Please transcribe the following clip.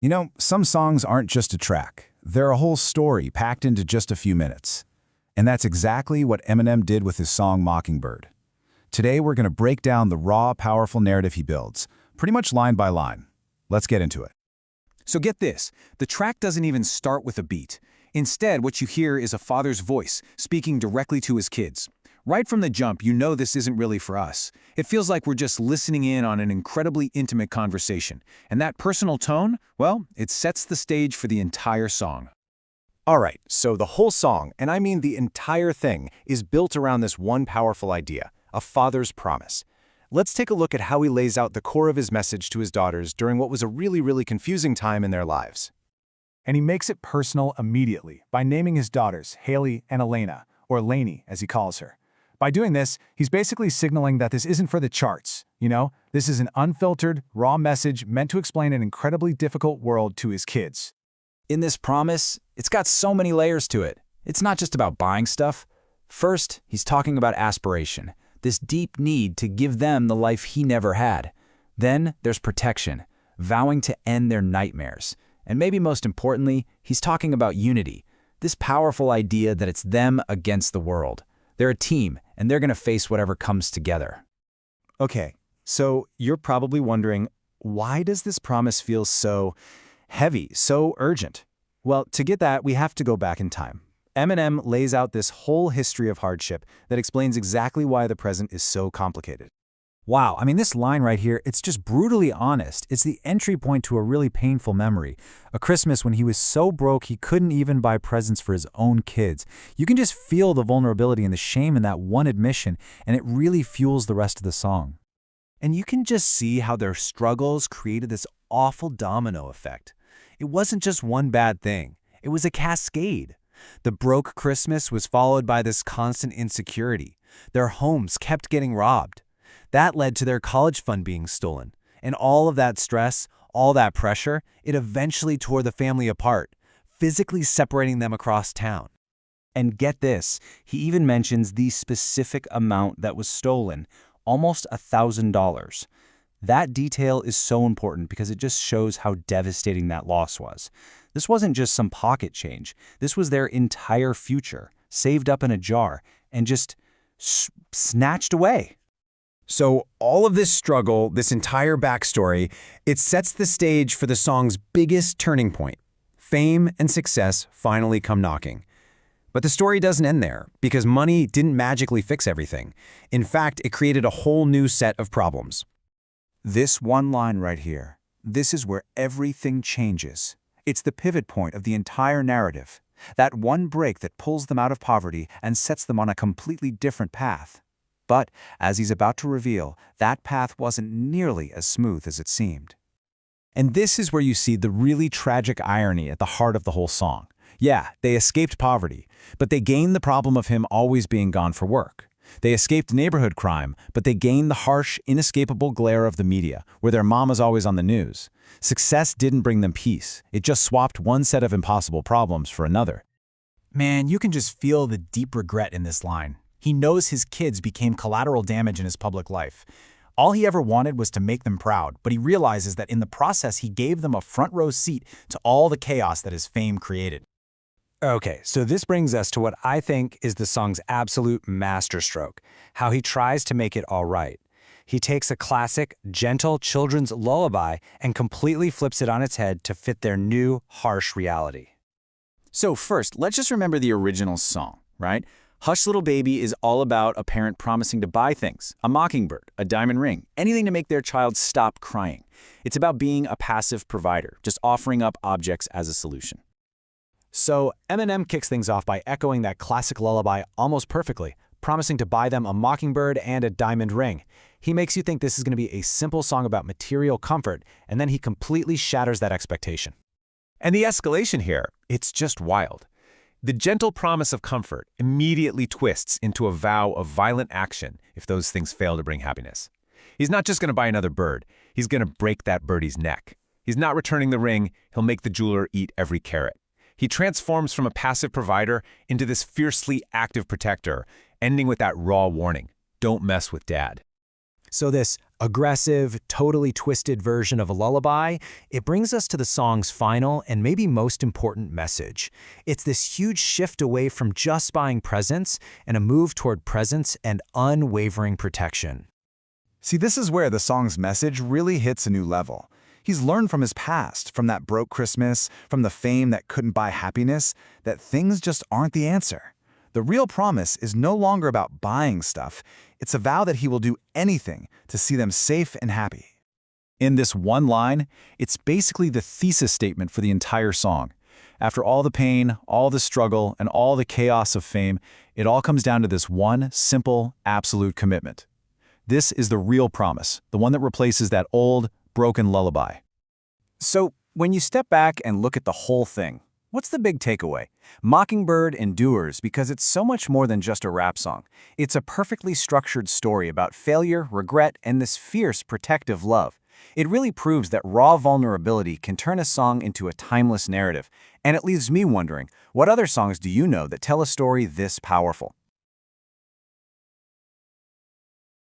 You know, some songs aren't just a track. They're a whole story packed into just a few minutes. And that's exactly what Eminem did with his song Mockingbird. Today, we're going to break down the raw, powerful narrative he builds, pretty much line by line. Let's get into it. So get this, the track doesn't even start with a beat. Instead, what you hear is a father's voice speaking directly to his kids. Right from the jump, you know this isn't really for us. It feels like we're just listening in on an incredibly intimate conversation. And that personal tone, well, it sets the stage for the entire song. All right, so the whole song, and I mean the entire thing, is built around this one powerful idea, a father's promise. Let's take a look at how he lays out the core of his message to his daughters during what was a really confusing time in their lives. And he makes it personal immediately by naming his daughters Haley and Elena, or Lainey as he calls her. By doing this, he's basically signaling that this isn't for the charts. This is an unfiltered, raw message meant to explain an incredibly difficult world to his kids. In this promise, it's got so many layers to it. It's not just about buying stuff. First, he's talking about aspiration, this deep need to give them the life he never had. Then there's protection, vowing to end their nightmares. And maybe most importantly, he's talking about unity, this powerful idea that it's them against the world. They're a team, and they're going to face whatever comes together. Okay, so you're probably wondering, why does this promise feel so heavy, so urgent? Well, to get that, we have to go back in time. Eminem lays out this whole history of hardship that explains exactly why the present is so complicated. Wow, I mean, this line right here, it's just brutally honest. It's the entry point to a really painful memory. A Christmas when he was so broke he couldn't even buy presents for his own kids. You can just feel the vulnerability and the shame in that one admission, and it really fuels the rest of the song. And you can just see how their struggles created this awful domino effect. It wasn't just one bad thing. It was a cascade. The broke Christmas was followed by this constant insecurity. Their homes kept getting robbed. That led to their college fund being stolen. And all of that stress, all that pressure, it eventually tore the family apart, physically separating them across town. And get this, he even mentions the specific amount that was stolen, almost $1,000. That detail is so important because it just shows how devastating that loss was. This wasn't just some pocket change. This was their entire future, saved up in a jar, and just snatched away. So all of this struggle, this entire backstory, it sets the stage for the song's biggest turning point. Fame and success finally come knocking. But the story doesn't end there, because money didn't magically fix everything. In fact, it created a whole new set of problems. This one line right here, this is where everything changes. It's the pivot point of the entire narrative. That one break that pulls them out of poverty and sets them on a completely different path. But, as he's about to reveal, that path wasn't nearly as smooth as it seemed. And this is where you see the really tragic irony at the heart of the whole song. Yeah, they escaped poverty, but they gained the problem of him always being gone for work. They escaped neighborhood crime, but they gained the harsh, inescapable glare of the media, where their mama's always on the news. Success didn't bring them peace. It just swapped one set of impossible problems for another. Man, you can just feel the deep regret in this line. He knows his kids became collateral damage in his public life. All he ever wanted was to make them proud, but he realizes that in the process he gave them a front row seat to all the chaos that his fame created. Okay, so this brings us to what I think is the song's absolute masterstroke, how he tries to make it all right. He takes a classic, gentle children's lullaby and completely flips it on its head to fit their new, harsh reality. So first, let's just remember the original song, right? Hush Little Baby is all about a parent promising to buy things, a mockingbird, a diamond ring, anything to make their child stop crying. It's about being a passive provider, just offering up objects as a solution. So Eminem kicks things off by echoing that classic lullaby almost perfectly, promising to buy them a mockingbird and a diamond ring. He makes you think this is going to be a simple song about material comfort, and then he completely shatters that expectation. And the escalation here, it's just wild. The gentle promise of comfort immediately twists into a vow of violent action if those things fail to bring happiness. He's not just going to buy another bird, he's going to break that birdie's neck. He's not returning the ring, he'll make the jeweler eat every carat. He transforms from a passive provider into this fiercely active protector, ending with that raw warning, don't mess with dad. So this aggressive, totally twisted version of a lullaby, it brings us to the song's final and maybe most important message. It's this huge shift away from just buying presents and a move toward presence and unwavering protection. See, this is where the song's message really hits a new level. He's learned from his past, from that broke Christmas, from the fame that couldn't buy happiness, that things just aren't the answer. The real promise is no longer about buying stuff. It's a vow that he will do anything to see them safe and happy. In this one line, it's basically the thesis statement for the entire song. After all the pain, all the struggle, and all the chaos of fame, it all comes down to this one simple, absolute commitment. This is the real promise, the one that replaces that old, broken lullaby. So, when you step back and look at the whole thing, what's the big takeaway? Mockingbird endures because it's so much more than just a rap song. It's a perfectly structured story about failure, regret, and this fierce, protective love. It really proves that raw vulnerability can turn a song into a timeless narrative. And it leaves me wondering, what other songs do you know that tell a story this powerful?